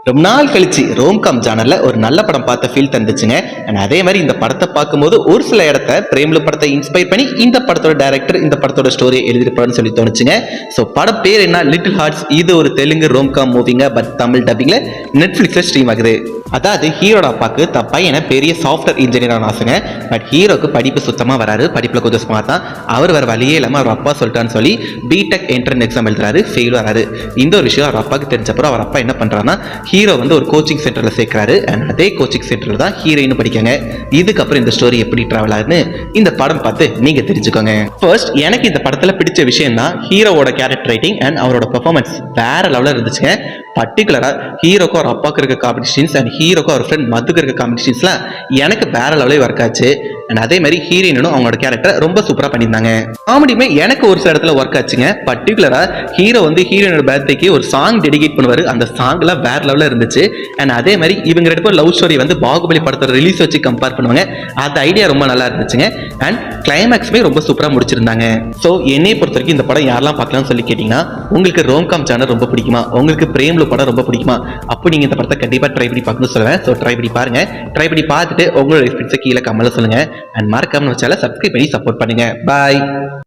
ரொம்ப நாள் கழிச்சு ரோம்காம் ஜானர்ல ஒரு நல்ல படம் பார்த்த ஃபீல் தந்துச்சுங்க. அண்ட் அதே மாதிரி இந்த படத்தை பார்க்கும்போது ஒரு சில இடத்த பிரேம்ல படத்தை இன்ஸ்பயர் பண்ணி இந்த படத்தோட டைரக்டர் இந்த படத்தோட ஸ்டோரி எழுதிருப்பாருன்னு சொல்லி தோணுச்சுங்க. ஸோ படம் பேர் என்ன, லிட்டில் ஹார்ட்ஸ். இது ஒரு தெலுங்கு ரோம்காம் மூவிங்க. பட் தமிழ் டப்பிங்ல நெட்ஃபிளிக்ஸ்ல ஸ்ட்ரீம் ஆகுது. அதாவது ஹீரோட அப்பாக்கு தன் பையனை பெரிய சாஃப்ட்வேர் இன்ஜினியரான ஆசைங்க. பட் ஹீரோக்கு படிப்பு சுத்தமாக வராது, படிப்பில் கொஞ்சம் ஸ்மார்ட் தான். அவர் வேறு வழியே இல்லாமல் அவர் அப்பா சொல்லிட்டான்னு சொல்லி பிடெக் என்ட்ரன்ஸ் எக்ஸாம் எழுதுறாரு, ஃபெயில் வராது. இந்த ஒரு விஷயம் அவர் அப்பாவுக்கு தெரிஞ்சப்பறம் அவர் அப்பா என்ன பண்ணுறாருன்னா ஹீரோ வந்து ஒரு கோச்சிங் சென்டரில் சேர்க்குறாரு. அண்ட் அதே கோச்சிங் சென்டரில் தான் ஹீரோயின் படிக்காங்க. இதுக்கப்புறம் இந்த ஸ்டோரி எப்படி ட்ராவல் ஆகுதுன்னு இந்த படம் பார்த்து நீங்கள் தெரிஞ்சுக்கோங்க. ஃபர்ஸ்ட் எனக்கு இந்த படத்தில் பிடிச்ச விஷயம் தான் ஹீரோவோட கேரக்டர் ரைட்டிங் அண்ட் அவரோட பெர்ஃபார்மன்ஸ் வேற லெவலில் இருந்துச்சுங்க. பர்டிகுலரா ஹீரோக்கும் அவர் அப்பாவுக்கு இருக்க காம்படிஷன்ஸ் அண்ட் ஹீரோக்கும் அவர் ஃப்ரெண்ட் மதுக்கு இருக்க காம்படிஷன்ஸ்லாம் எனக்கு வேற லெவலே ஒர்க் ஆச்சு. அண்ட் அதே மாதிரி ஹீரோயினும் அவங்களோட கேரக்டர் ரொம்ப சூப்பராக பண்ணியிருந்தாங்க. காமெடியுமே எனக்கு ஒரு சில இடத்துல ஒர்க் ஆச்சுங்க. பர்டிகுலரா ஹீரோ வந்து ஹீரோயினோட பர்த்டேக்கு ஒரு சாங் டெடிகேட் பண்ணுவார். அந்த சாங்லாம் வேற லெவலில் இருந்துச்சு. அண்ட் அதே மாதிரி இவங்க ரெண்டு பேரும் லவ் ஸ்டோரி வந்து பாகுபலி படத்தோட ரிலீஸ் வச்சு கம்பேர் பண்ணுவாங்க. அந்த ஐடியா ரொம்ப நல்லா இருந்துச்சுங்க. அண்ட் கிளைமேக்ஸுமே ரொம்ப சூப்பராக முடிச்சிருந்தாங்க. ஸோ என்னையை பொறுத்த வரைக்கும் இந்த படம் யாரெல்லாம் பார்க்கலாம்னு சொல்லி கேட்டிங்கன்னா, உங்களுக்கு ரோம்காம் ஜானர் ரொம்ப பிடிக்குமா, உங்களுக்கு பிரேம்ல படம் ரொம்ப பிடிக்குமா, அப்போ நீங்கள் இந்த படத்தை கண்டிப்பாக ட்ரை பண்ணி பார்க்கணும்னு சொல்லுவேன். ஸோ ட்ரை பண்ணி பாருங்க. ட்ரை பண்ணி பார்த்துட்டு உங்களோட எக்ஸ்பீரியன்ஸை கீழே கமெண்ட்ல சொல்லுங்க. அண்ட் மறக்காம நம்ம சேனலை சப்ஸ்கிரைப் பண்ணி சப்போர்ட் பண்ணுங்க. பாய்.